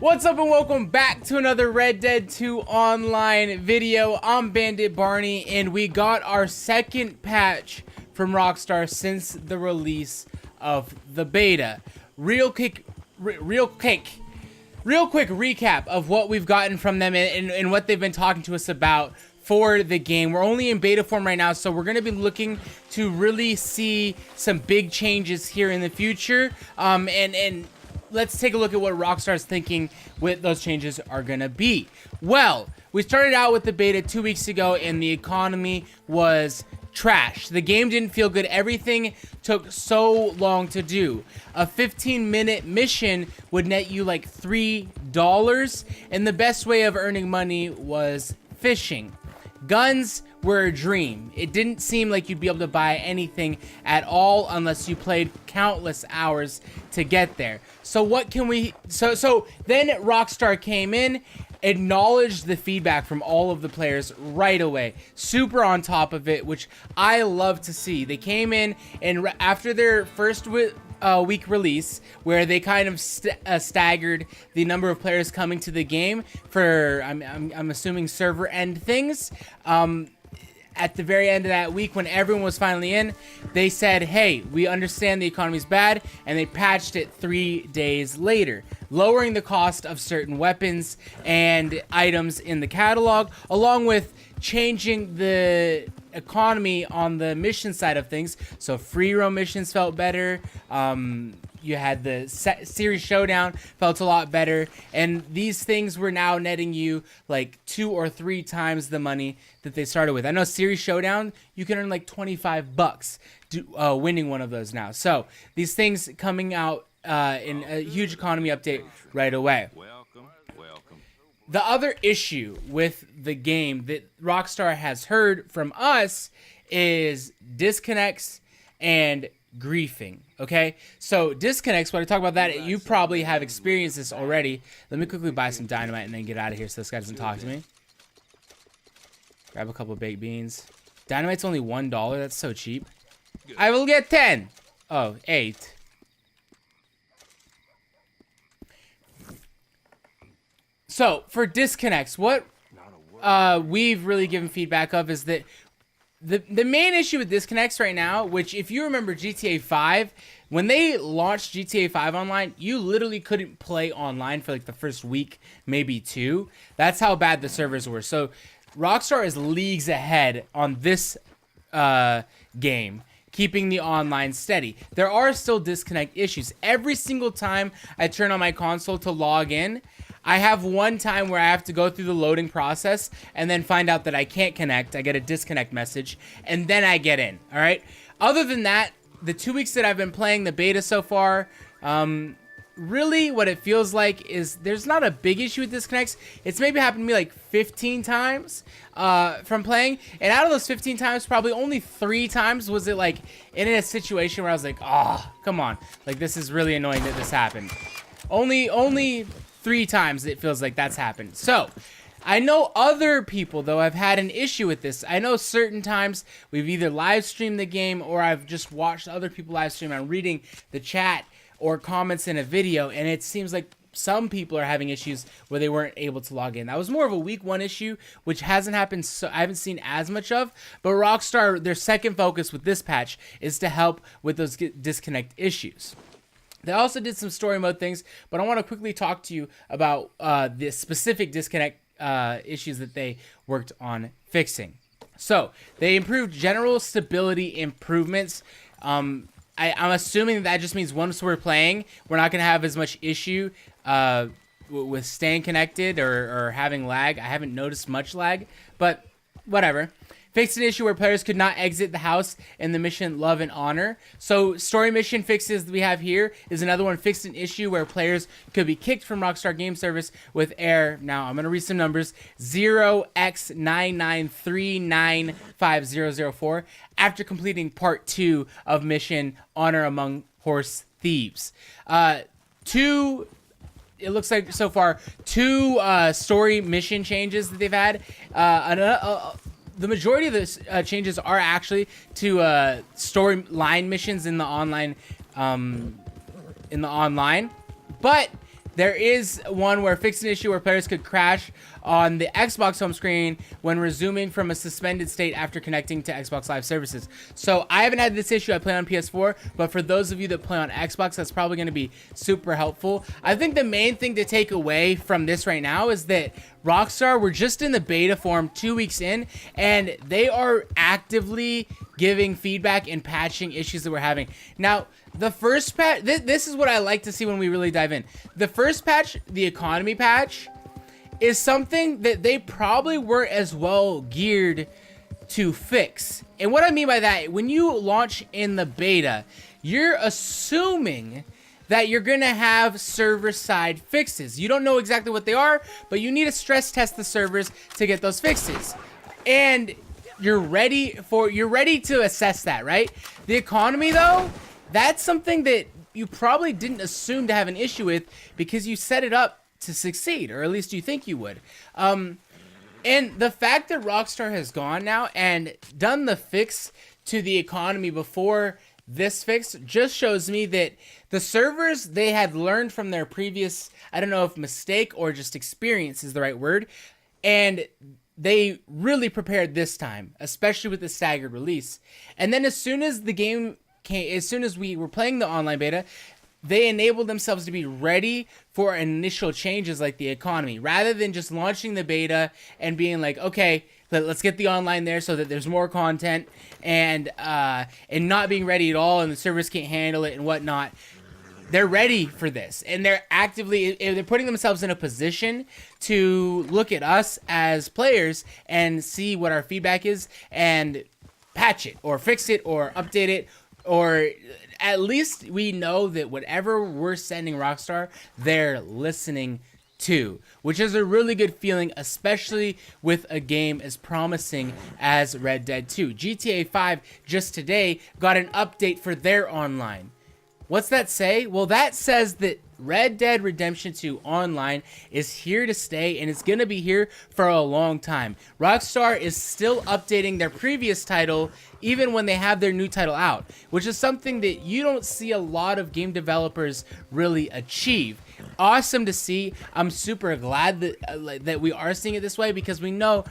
What's up and welcome back to another Red Dead 2 online video. I'm Bandit Barney and we got our second patch from Rockstar since the release of the beta. Real quick recap of what we've gotten from them and what they've been talking to us about for the game. We're only in beta form right now, so we're going to be looking to really see some big changes here in the future. And let's take a look at what Rockstar's thinking with those changes are going to be. Well, we started out with the beta 2 weeks ago and the economy was trash. The game didn't feel good. Everything took so long to do. A 15-minute mission would net you like $3, and the best way of earning money was fishing. Guns were a dream. It didn't seem like you'd be able to buy anything at all unless you played countless hours to get there. So what can we... So then Rockstar came in, acknowledged the feedback from all of the players right away. Super on top of it, which I love to see. They came in and after their first week release, where they kind of staggered the number of players coming to the game for, I'm assuming, server end things. At the very end of that week, when everyone was finally in, they said, hey, we understand the economy's bad, and they patched it 3 days later, lowering the cost of certain weapons and items in the catalog, along with changing the economy on the mission side of things. So free roam missions felt better. You had the series showdown, felt a lot better, and these things were now netting you like 2 or 3 times the money that they started with. I know series showdown, you can earn like $25 winning one of those now. So these things coming out in a huge economy update right away. Welcome. The other issue with the game that Rockstar has heard from us is disconnects and griefing. Okay, so disconnects, when I talk about that, you probably have experienced this already. Let me quickly buy some dynamite and then get out of here so this guy doesn't talk to me. Grab a couple of baked beans. Dynamite's only $1. That's so cheap. I will get 10. Oh, 8. So for disconnects, what we've really given feedback of is that the main issue with disconnects right now, which if you remember GTA 5, when they launched GTA 5 online, you literally couldn't play online for like the first week, maybe 2. That's how bad the servers were. So Rockstar is leagues ahead on this game, keeping the online steady. There are still disconnect issues. Every single time I turn on my console to log in, I have one time where I have to go through the loading process and then find out that I can't connect. I get a disconnect message, and then I get in, all right? Other than that, the 2 weeks that I've been playing the beta so far, really what it feels like is there's not a big issue with disconnects. It's maybe happened to me like 15 times from playing, and out of those 15 times, probably only 3 times was it like in a situation where I was like, oh, come on. Like, this is really annoying that this happened. Only 3 times it feels like that's happened. So I know other people though have had an issue with this. I know certain times we've either live streamed the game or I've just watched other people live stream. I'm reading the chat or comments in a video, and it seems like some people are having issues where they weren't able to log in. That was more of a week 1 issue, which hasn't happened, so I haven't seen as much of. But Rockstar, their second focus with this patch is to help with those disconnect issues. They also did some story mode things, but I want to quickly talk to you about the specific disconnect issues that they worked on fixing. So they improved general stability improvements. I'm assuming that just means once we're playing, we're not going to have as much issue with staying connected or having lag. I haven't noticed much lag, but whatever. Fixed an issue where players could not exit the house in the mission Love and Honor. So story mission fixes we have here is another one. Fixed an issue where players could be kicked from Rockstar Game Service with error. Now I'm going to read some numbers. 0x993950004 after completing part 2 of mission Honor Among Horse Thieves. It looks like so far 2 story mission changes that they've had. The majority of the changes are actually to storyline missions in the online, but There is one where fixed an issue where players could crash on the Xbox home screen when resuming from a suspended state after connecting to Xbox Live services. So I haven't had this issue. I play on PS4, but for those of you that play on Xbox, that's probably going to be super helpful. I think the main thing to take away from this right now is that Rockstar, we're just in the beta form 2 weeks in, and they are actively giving feedback and patching issues that we're having. Now, the first patch, this is what I like to see when we really dive in. The first patch, the economy patch, is something that they probably weren't as well geared to fix. And what I mean by that, when you launch in the beta, you're assuming that you're going to have server-side fixes. You don't know exactly what they are, but you need to stress test the servers to get those fixes. And you're ready to assess that, right? The economy, though, that's something that you probably didn't assume to have an issue with because you set it up to succeed, or at least you think you would. And the fact that Rockstar has gone now and done the fix to the economy before this fix just shows me that the servers, they had learned from their previous, I don't know if mistake or just experience is the right word, and they really prepared this time, especially with the staggered release. And then as soon as the game came, as soon as we were playing the online beta, they enabled themselves to be ready for initial changes like the economy, rather than just launching the beta and being like, okay, let's get the online there so that there's more content, and not being ready at all, and the servers can't handle it and whatnot. They're ready for this, and they're putting themselves in a position to look at us as players and see what our feedback is and patch it or fix it or update it, or at least we know that whatever we're sending Rockstar, they're listening to, which is a really good feeling, especially with a game as promising as Red Dead 2. GTA 5 just today got an update for their online. What's that say? Well, that says that Red Dead Redemption 2 Online is here to stay, and it's going to be here for a long time. Rockstar is still updating their previous title even when they have their new title out, which is something that you don't see a lot of game developers really achieve. Awesome to see. I'm super glad that we are seeing it this way, because we know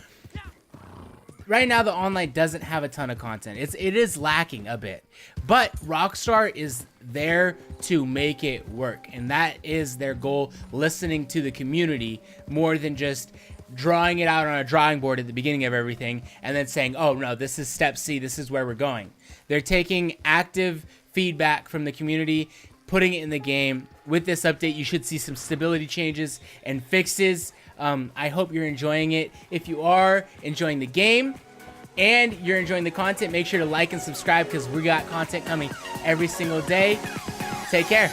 right now the online doesn't have a ton of content. It is lacking a bit, but Rockstar is there to make it work, and that is their goal, listening to the community more than just drawing it out on a drawing board at the beginning of everything and then saying, oh no, this is step C, this is where we're going. They're taking active feedback from the community, putting it in the game. With this update, you should see some stability changes and fixes. I hope you're enjoying it. If you are enjoying the game and you're enjoying the content, make sure to like and subscribe, because we got content coming every single day. Take care.